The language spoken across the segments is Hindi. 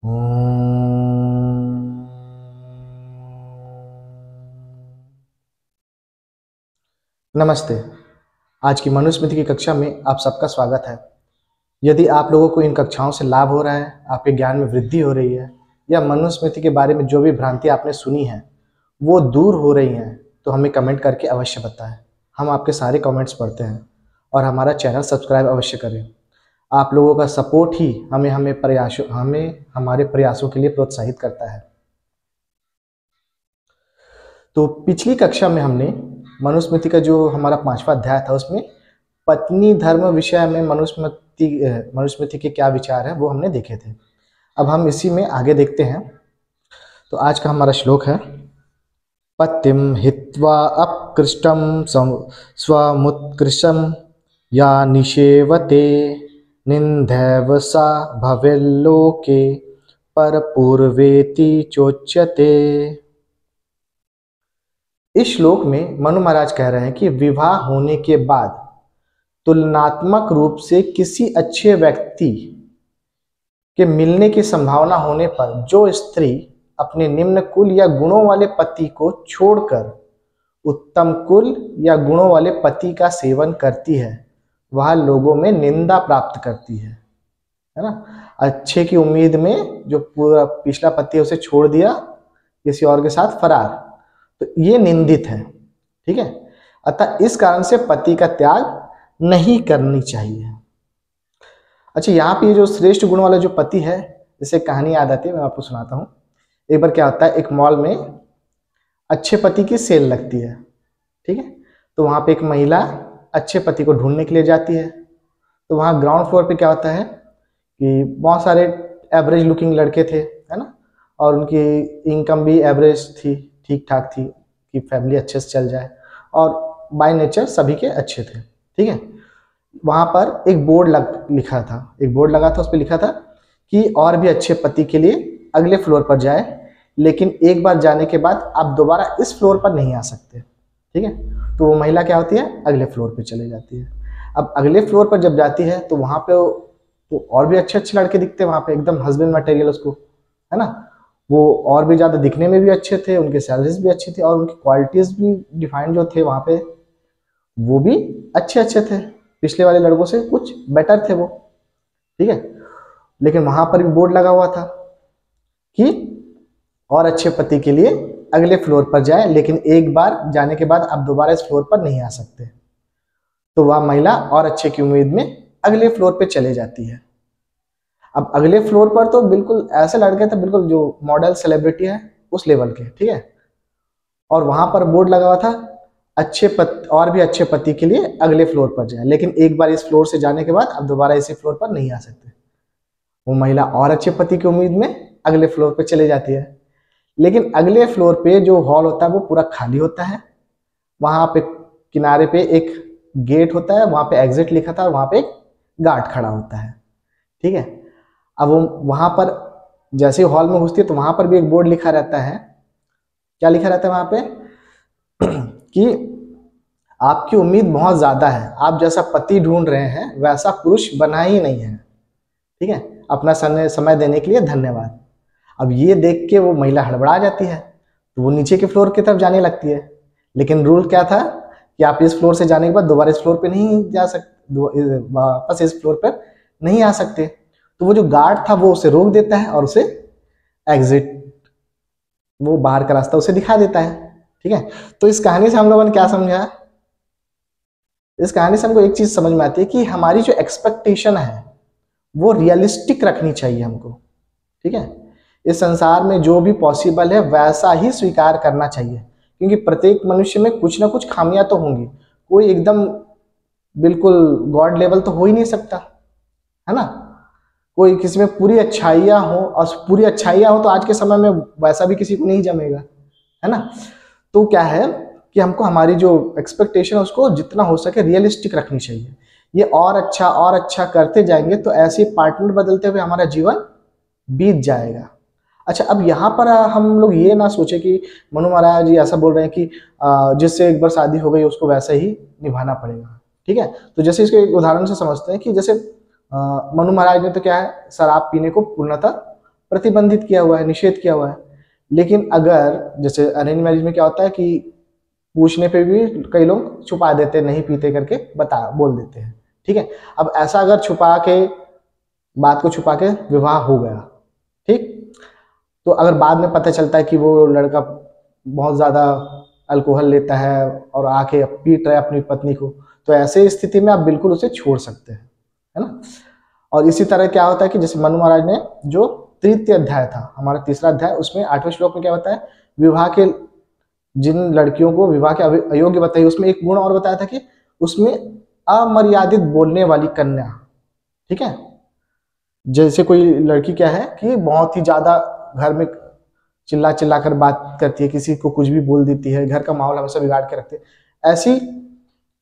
ओम। नमस्ते। आज की मनुस्मृति की कक्षा में आप सबका स्वागत है। यदि आप लोगों को इन कक्षाओं से लाभ हो रहा है, आपके ज्ञान में वृद्धि हो रही है, या मनुस्मृति के बारे में जो भी भ्रांति आपने सुनी है वो दूर हो रही हैं, तो हमें कमेंट करके अवश्य बताएं। हम आपके सारे कमेंट्स पढ़ते हैं और हमारा चैनल सब्सक्राइब अवश्य करें। आप लोगों का सपोर्ट ही हमें हमारे प्रयासों के लिए प्रोत्साहित करता है। तो पिछली कक्षा में हमने मनुस्मृति का जो हमारा 5वां अध्याय था उसमें पत्नी धर्म विषय में मनुस्मृति के क्या विचार है वो हमने देखे थे। अब हम इसी में आगे देखते हैं। तो आज का हमारा श्लोक है, पतिम हित्वा अपकृष्टम स्वमुत्कृष्टम या निषेवते निंदैव सा भवेल्लोके परपूर्वेति चोच्यते। इस श्लोक में मनु महाराज कह रहे हैं कि विवाह होने के बाद तुलनात्मक रूप से किसी अच्छे व्यक्ति के मिलने की संभावना होने पर जो स्त्री अपने निम्न कुल या गुणों वाले पति को छोड़कर उत्तम कुल या गुणों वाले पति का सेवन करती है वह लोगों में निंदा प्राप्त करती है ना। अच्छे की उम्मीद में जो पूरा पिछला पति है उसे छोड़ दिया किसी और के साथ फरार, तो ये निंदित है। ठीक है, अतः इस कारण से पति का त्याग नहीं करनी चाहिए। अच्छा, यहाँ पे जो श्रेष्ठ गुण वाला जो पति है, जैसे कहानी याद आती है, मैं आपको सुनाता हूँ। एक बार क्या होता है, एक मॉल में अच्छे पति की सेल लगती है। ठीक है, तो वहाँ पे एक महिला अच्छे पति को ढूंढने के लिए जाती है। तो वहाँ ग्राउंड फ्लोर पे क्या होता है कि बहुत सारे एवरेज लुकिंग लड़के थे, है ना, और उनकी इनकम भी एवरेज थी, ठीक ठाक थी कि फैमिली अच्छे से चल जाए, और बाय नेचर सभी के अच्छे थे। ठीक है, वहाँ पर एक बोर्ड लिखा था, एक बोर्ड लगा था, उस पर लिखा था कि और भी अच्छे पति के लिए अगले फ्लोर पर जाए, लेकिन एक बार जाने के बाद आप दोबारा इस फ्लोर पर नहीं आ सकते। ठीक है, तो वो महिला क्या होती है, अगले फ्लोर पे चली जाती है। अब अगले फ्लोर पर जब जाती है तो वहाँ पे तो और भी अच्छे अच्छे लड़के दिखते हैं वहाँ पे, एकदम हस्बैंड मटेरियल उसको, है ना। वो और भी ज़्यादा दिखने में भी अच्छे थे, उनके सैलरीज भी अच्छी थी, और उनकी क्वालिटीज़ भी डिफाइंड जो थे वहाँ पे वो भी अच्छे अच्छे थे, पिछले वाले लड़कों से कुछ बेटर थे वो। ठीक है, लेकिन वहाँ पर भी बोर्ड लगा हुआ था कि और अच्छे पति के लिए अगले फ्लोर पर जाए, लेकिन एक बार जाने के बाद आप दोबारा इस फ्लोर पर नहीं आ सकते। तो वह महिला और अच्छे की उम्मीद में अगले फ्लोर पे चले जाती है। अब अगले फ्लोर पर तो बिल्कुल ऐसे लड़के थे, बिल्कुल जो मॉडल सेलिब्रिटी है उस लेवल के। ठीक है, और वहां पर बोर्ड लगा हुआ था और भी अच्छे पति के लिए अगले फ्लोर पर जाए, लेकिन एक बार इस फ्लोर से जाने के बाद आप दोबारा इसी फ्लोर पर नहीं आ सकते। वो महिला और अच्छे पति की उम्मीद में अगले फ्लोर पे चले जाती है, लेकिन अगले फ्लोर पे जो हॉल होता है वो पूरा खाली होता है। वहां पे किनारे पे एक गेट होता है, वहां पे एग्जिट लिखा था, और वहां पे एक गार्ड खड़ा होता है। ठीक है, अब वो वहां पर जैसे ही हॉल में घुसती है तो वहां पर भी एक बोर्ड लिखा रहता है। क्या लिखा रहता है वहां पे कि आपकी उम्मीद बहुत ज्यादा है, आप जैसा पति ढूंढ रहे हैं वैसा पुरुष बना ही नहीं है। ठीक है, अपना समय देने के लिए धन्यवाद। अब ये देख के वो महिला हड़बड़ा जाती है, तो वो नीचे के फ्लोर की तरफ जाने लगती है, लेकिन रूल क्या था कि आप इस फ्लोर से जाने के बाद दोबारा इस फ्लोर पे नहीं जा सकते, वापस इस फ्लोर पर नहीं आ सकते। तो वो जो गार्ड था वो उसे रोक देता है और उसे एग्जिट, वो बाहर का रास्ता उसे दिखा देता है। ठीक है, तो इस कहानी से हम लोगों ने क्या समझा, इस कहानी से हमको एक चीज समझ में आती है कि हमारी जो एक्सपेक्टेशन है वो रियलिस्टिक रखनी चाहिए हमको। ठीक है, इस संसार में जो भी पॉसिबल है वैसा ही स्वीकार करना चाहिए, क्योंकि प्रत्येक मनुष्य में कुछ ना कुछ खामियां तो होंगी, कोई एकदम बिल्कुल गॉड लेवल तो हो ही नहीं सकता, है ना। कोई किसी में पूरी अच्छाइयाँ हो, और पूरी अच्छाइयाँ हो तो आज के समय में वैसा भी किसी को नहीं जमेगा, है ना। तो क्या है कि हमको हमारी जो एक्सपेक्टेशन है उसको जितना हो सके रियलिस्टिक रखनी चाहिए। ये और अच्छा करते जाएंगे तो ऐसे पार्टनर बदलते हुए हमारा जीवन बीत जाएगा। अच्छा, अब यहाँ पर हम लोग ये ना सोचे कि मनु महाराज जी ऐसा बोल रहे हैं कि जिससे एक बार शादी हो गई उसको वैसा ही निभाना पड़ेगा। ठीक है, तो जैसे इसको एक उदाहरण से समझते हैं कि जैसे मनु महाराज ने तो क्या है, शराब पीने को पूर्णतः प्रतिबंधित किया हुआ है, निषेध किया हुआ है। लेकिन अगर जैसे अरेंज मैरिज में क्या होता है कि पूछने पे भी कई लोग छुपा देते हैं, नहीं पीते करके बोल देते हैं, ठीक है। अब ऐसा अगर बात को छुपा के विवाह हो गया, ठीक, तो अगर बाद में पता चलता है कि वो लड़का बहुत ज़्यादा अल्कोहल लेता है और आके पीट रहा है अपनी पत्नी को, तो ऐसे स्थिति में आप बिल्कुल उसे छोड़ सकते हैं, है ना। और इसी तरह क्या होता है कि जैसे मनु महाराज ने जो तृतीय अध्याय था, हमारा तीसरा अध्याय, उसमें 8वें श्लोक में क्या बताया, विवाह के जिन लड़कियों को विवाह के अयोग्य बताई, उसमें एक गुण और बताया था कि उसमें अमर्यादित बोलने वाली कन्या, ठीक है। जैसे कोई लड़की क्या है कि बहुत ही ज्यादा घर में चिल्ला चिल्ला कर बात करती है, किसी को कुछ भी बोल देती है, घर का माहौल हमेशा बिगाड़ के रखती है, ऐसी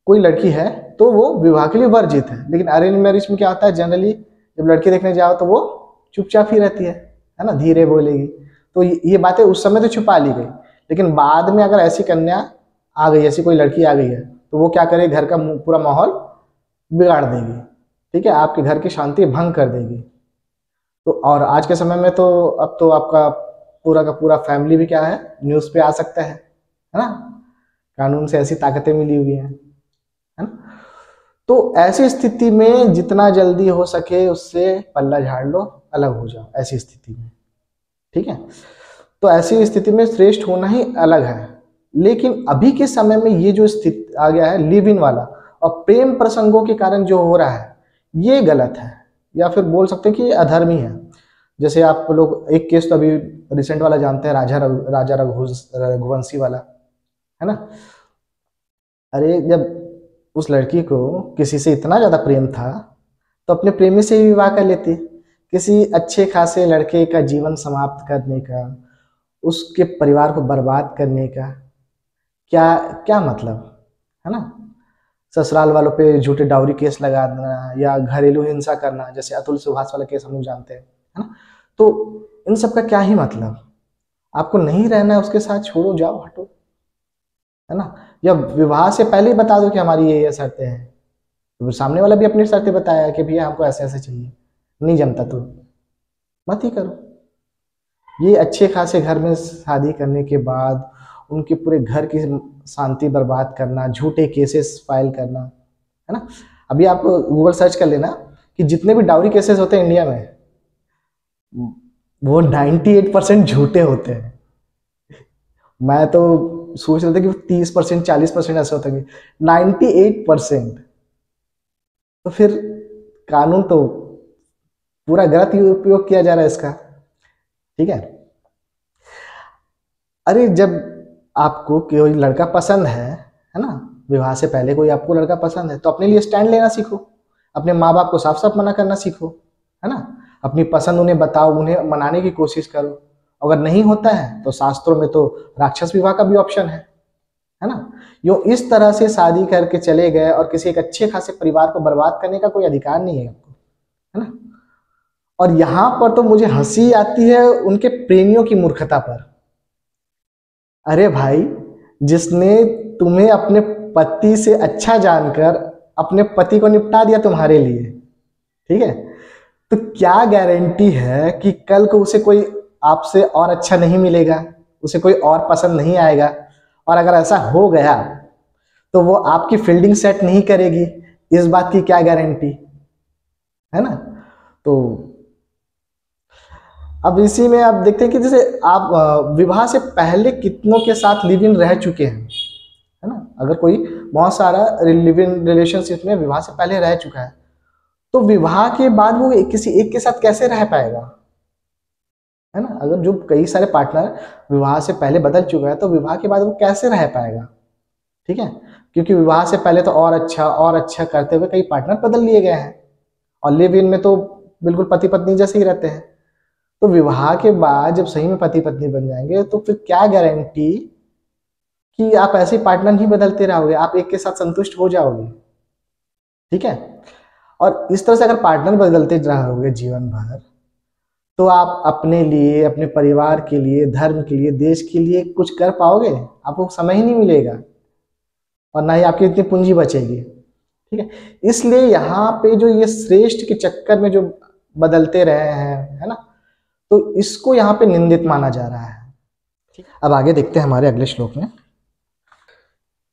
कोई लड़की है तो वो विवाह के लिए वर्जित है। लेकिन अरेंज मैरिज में क्या होता है, जनरली जब लड़की देखने जाओ तो वो चुपचाप ही रहती है ना, धीरे बोलेगी। तो ये बातें उस समय तो छुपा ली गई, लेकिन बाद में अगर ऐसी कन्या आ गई, ऐसी कोई लड़की आ गई है, तो वो क्या करे, घर का पूरा माहौल बिगाड़ देगी, ठीक है, आपके घर की शांति भंग कर देगी। तो और आज के समय में तो अब तो आपका पूरा का पूरा फैमिली भी क्या है, न्यूज़ पे आ सकता है ना, कानून से ऐसी ताकतें मिली हुई हैं, है ना। तो ऐसी स्थिति में जितना जल्दी हो सके उससे पल्ला झाड़ लो, अलग हो जाओ ऐसी स्थिति में, ठीक है। तो ऐसी स्थिति में श्रेष्ठ होना ही अलग है। लेकिन अभी के समय में ये जो स्थिति आ गया है लिव इन वाला, और प्रेम प्रसंगों के कारण जो हो रहा है, ये गलत है, या फिर बोल सकते हैं कि ये अधर्मी है। जैसे आप लोग एक केस तो अभी रिसेंट वाला जानते हैं, राजा रघुवंशी वाला, है ना। अरे जब उस लड़की को किसी से इतना ज्यादा प्रेम था तो अपने प्रेमी से ही विवाह कर लेती, किसी अच्छे खासे लड़के का जीवन समाप्त करने का, उसके परिवार को बर्बाद करने का क्या क्या मतलब, है ना। ससुराल वालों पे झूठे डाउरी केस लगा देना या घरेलू हिंसा करना, जैसे अतुल सुभाष वाला केस हम लोग जानते हैं, है ना। तो इन सब का क्या ही मतलब, आपको नहीं रहना है उसके साथ, छोड़ो, जाओ, हटो, है ना। या विवाह से पहले ही बता दो कि हमारी ये शर्तें हैं, तो सामने वाला भी अपनी शर्तें बताया कि भैया हमको ऐसे ऐसे चाहिए, नहीं जमता तो मत ही करो। ये अच्छे खासे घर में शादी करने के बाद उनके पूरे घर की शांति बर्बाद करना, झूठे केसेस फाइल करना, है ना। अभी आप गूगल सर्च कर लेना कि जितने भी डाउरी केसेस होते हैं इंडिया में, वो 98% झूठे होते हैं। मैं तो सोच रहा था कि 30% 40% ऐसे होते हैं, 98%। तो फिर कानून तो पूरा गलत ही उपयोग किया जा रहा है इसका, ठीक है। अरे जब आपको कोई लड़का पसंद है ना, विवाह से पहले कोई आपको लड़का पसंद है, तो अपने लिए स्टैंड लेना सीखो, अपने माँ बाप को साफ साफ मना करना सीखो, है ना। अपनी पसंद उन्हें बताओ, उन्हें मनाने की कोशिश करो। अगर नहीं होता है तो शास्त्रों में तो राक्षस विवाह का भी ऑप्शन है ना। यो इस तरह से शादी करके चले गए और किसी एक अच्छे खासे परिवार को बर्बाद करने का कोई अधिकार नहीं है आपको, है ना। और यहाँ पर तो मुझे हंसी आती है उनके प्रेमियों की मूर्खता पर। अरे भाई, जिसने तुम्हें अपने पति से अच्छा जानकर अपने पति को निपटा दिया तुम्हारे लिए, ठीक है, तो क्या गारंटी है कि कल को उसे कोई आपसे और अच्छा नहीं मिलेगा, उसे कोई और पसंद नहीं आएगा। और अगर ऐसा हो गया तो वो आपकी फील्डिंग सेट नहीं करेगी, इस बात की क्या गारंटी, है ना। तो अब इसी में आप देखते हैं कि जैसे आप विवाह से पहले कितनों के साथ लिव इन रह चुके हैं, है ना। अगर कोई बहुत सारा लिव इन रिलेशनशिप में विवाह से पहले रह चुका है, तो विवाह के बाद वो किसी एक के साथ कैसे रह पाएगा, है ना। अगर जो कई सारे पार्टनर विवाह से पहले बदल चुका है, तो विवाह के बाद वो कैसे रह पाएगा, ठीक है। क्योंकि विवाह से पहले तो और अच्छा करते हुए कई पार्टनर बदल लिए गए हैं, और लिव इन में तो बिल्कुल पति पत्नी जैसे ही रहते हैं। तो विवाह के बाद जब सही में पति पत्नी बन जाएंगे, तो फिर क्या गारंटी कि आप ऐसे पार्टनर नहीं बदलते रहोगे, आप एक के साथ संतुष्ट हो जाओगे, ठीक है। और इस तरह से अगर पार्टनर बदलते रहोगे जीवन भर, तो आप अपने लिए, अपने परिवार के लिए, धर्म के लिए, देश के लिए कुछ कर पाओगे? आपको समय ही नहीं मिलेगा, और ना ही आपकी इतनी पूंजी बचेगी, ठीक है। इसलिए यहाँ पे जो ये श्रेष्ठ के चक्कर में जो बदलते रहे हैं, है ना, तो इसको यहाँ पे निंदित माना जा रहा है। अब आगे देखते हैं हमारे अगले श्लोक में।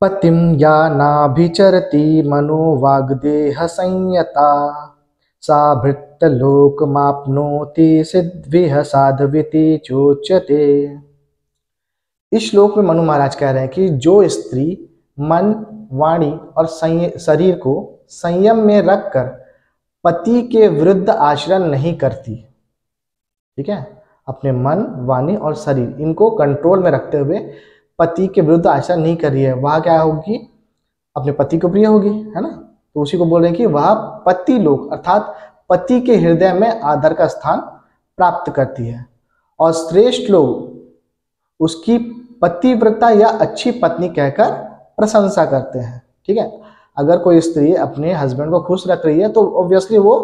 पतिम या नाभिचरति मनो वाग्देह संयता सा भृत्तलोक माप्नोति सिद्धिः साध्विति चोच्यते। इस श्लोक में मनु महाराज कह रहे हैं कि जो स्त्री मन, वाणी और शरीर को संयम में रखकर पति के विरुद्ध आचरण नहीं करती, ठीक है, अपने मन, वाणी और शरीर इनको कंट्रोल में रखते हुए पति के विरुद्ध आचरण नहीं कर रही है, वह क्या होगी, अपने पति को प्रिय होगी, है ना। तो उसी को बोल रहे हैं कि वह पति लोक अर्थात पति के हृदय में आदर का स्थान प्राप्त करती है और श्रेष्ठ लोग उसकी पतिव्रता या अच्छी पत्नी कहकर प्रशंसा करते हैं, ठीक है। अगर कोई स्त्री अपने हस्बैंड को खुश रख रही है तो ऑब्वियसली वो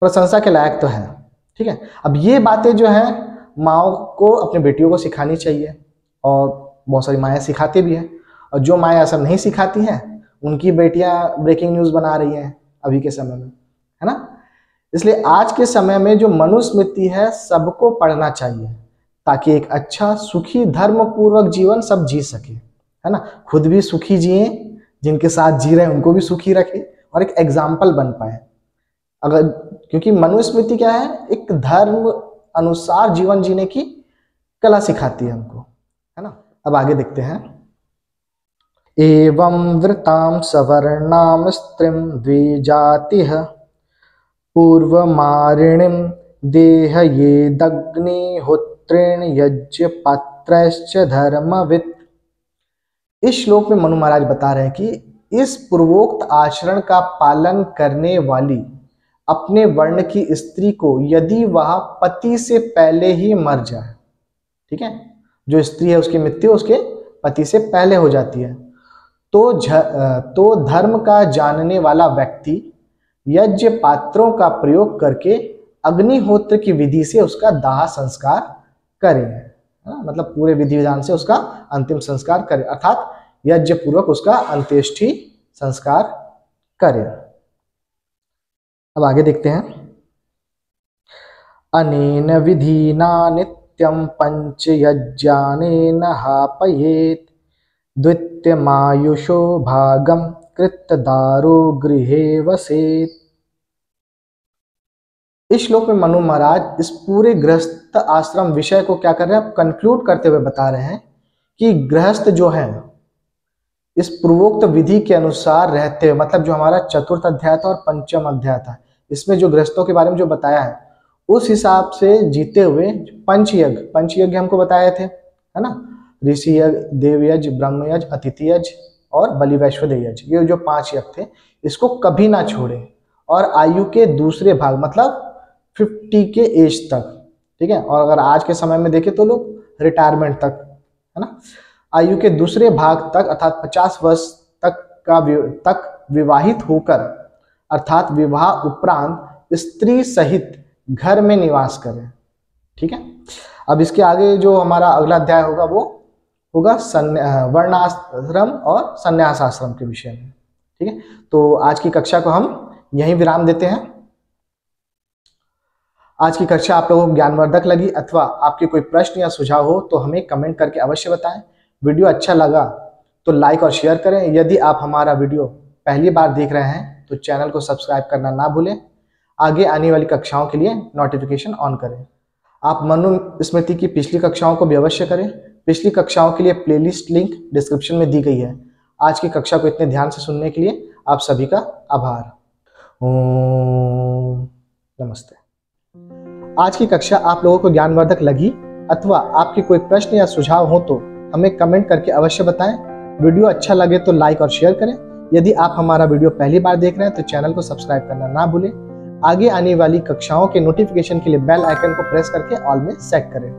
प्रशंसा के लायक तो है, ठीक है। अब ये बातें जो है माओ को अपने बेटियों को सिखानी चाहिए और बहुत सारी माएँ सिखाती भी हैं, और जो माएँ ऐसा नहीं सिखाती हैं उनकी बेटियां ब्रेकिंग न्यूज़ बना रही हैं अभी के समय में, है ना। इसलिए आज के समय में जो मनुस्मृति है सबको पढ़ना चाहिए ताकि एक अच्छा सुखी धर्मपूर्वक जीवन सब जी सके, है ना। खुद भी सुखी जिए, जिनके साथ जी रहे हैं उनको भी सुखी रखे और एक एग्जाम्पल बन पाए। अगर क्योंकि मनुस्मृति क्या है, एक धर्म अनुसार जीवन जीने की कला सिखाती है हमको, है ना। अब आगे देखते हैं। एवं वृतां सवर्णाम स्त्रीम द्विजातिः पूर्वमारिणीं देह ये दग्निहोत्रेण यज्ञ पात्रश्च धर्मवित्। इस श्लोक में मनु महाराज बता रहे हैं कि इस पूर्वोक्त आचरण का पालन करने वाली अपने वर्ण की स्त्री को यदि वह पति से पहले ही मर जाए, ठीक है, जो स्त्री है उसकी मृत्यु उसके पति से पहले हो जाती है, तो धर्म का जानने वाला व्यक्ति यज्ञ पात्रों का प्रयोग करके अग्निहोत्र की विधि से उसका दाह संस्कार करे, मतलब पूरे विधि विधान से उसका अंतिम संस्कार करे, अर्थात यज्ञ पूर्वक उसका अंत्येष्टि संस्कार करे। अब आगे देखते हैं। अनेन विधिना नित्यं पंच यज्ञानेन हापयेत् द्वितीयमायुषो भागम कृतदारो गृहे वसेत्। इस श्लोक में मनु महाराज इस पूरे गृहस्थ आश्रम विषय को क्या कर रहे हैं, कंक्लूड करते हुए बता रहे हैं कि गृहस्थ जो है इस पूर्वोक्त विधि के अनुसार रहते हुए, मतलब जो हमारा चतुर्थ अध्याय था और पंचम अध्याय था, इसमें जो गृहस्थों के बारे में जो बताया है उस हिसाब से जीते हुए पंचयज्ञ हमको बताए थे, है ना। ऋषि यज्ञ, देव यज्ञ, ब्रह्म यज्ञ, अतिथि यज्ञ और बलि वैश्वदेव यज्ञ, ये जो 5 यज्ञ थे इसको कभी ना छोड़े और आयु के दूसरे भाग मतलब 50 के एज तक, ठीक है। और अगर आज के समय में देखें तो लोग रिटायरमेंट तक, है ना, आयु के दूसरे भाग तक अर्थात 50 वर्ष तक विवाहित होकर अर्थात विवाह उपरांत स्त्री सहित घर में निवास करें, ठीक है। अब इसके आगे जो हमारा अगला अध्याय होगा वो होगा वर्णाश्रम और संन्यास आश्रम के विषय में, ठीक है। तो आज की कक्षा को हम यहीं विराम देते हैं। आज की कक्षा आप लोगों को ज्ञानवर्धक लगी अथवा आपके कोई प्रश्न या सुझाव हो तो हमें कमेंट करके अवश्य बताएं। वीडियो अच्छा लगा तो लाइक और शेयर करें। यदि आप हमारा वीडियो पहली बार देख रहे हैं तो चैनल को सब्सक्राइब करना ना भूलें। आगे आने वाली कक्षाओं के लिए नोटिफिकेशन ऑन करें। आप मनुस्मृति की पिछली कक्षाओं को भी अवश्य करें। पिछली कक्षाओं के लिए प्लेलिस्ट लिंक डिस्क्रिप्शन में दी गई है। आज की कक्षा को इतने ध्यान से सुनने के लिए आप सभी का आभार। ओम नमस्ते। आज की कक्षा आप लोगों को ज्ञानवर्धक लगी अथवा आपके कोई प्रश्न या सुझाव हो तो हमें कमेंट करके अवश्य बताएं। वीडियो अच्छा लगे तो लाइक और शेयर करें। यदि आप हमारा वीडियो पहली बार देख रहे हैं तो चैनल को सब्सक्राइब करना ना भूलें। आगे आने वाली कक्षाओं के नोटिफिकेशन के लिए बेल आइकन को प्रेस करके ऑल में सेट करें।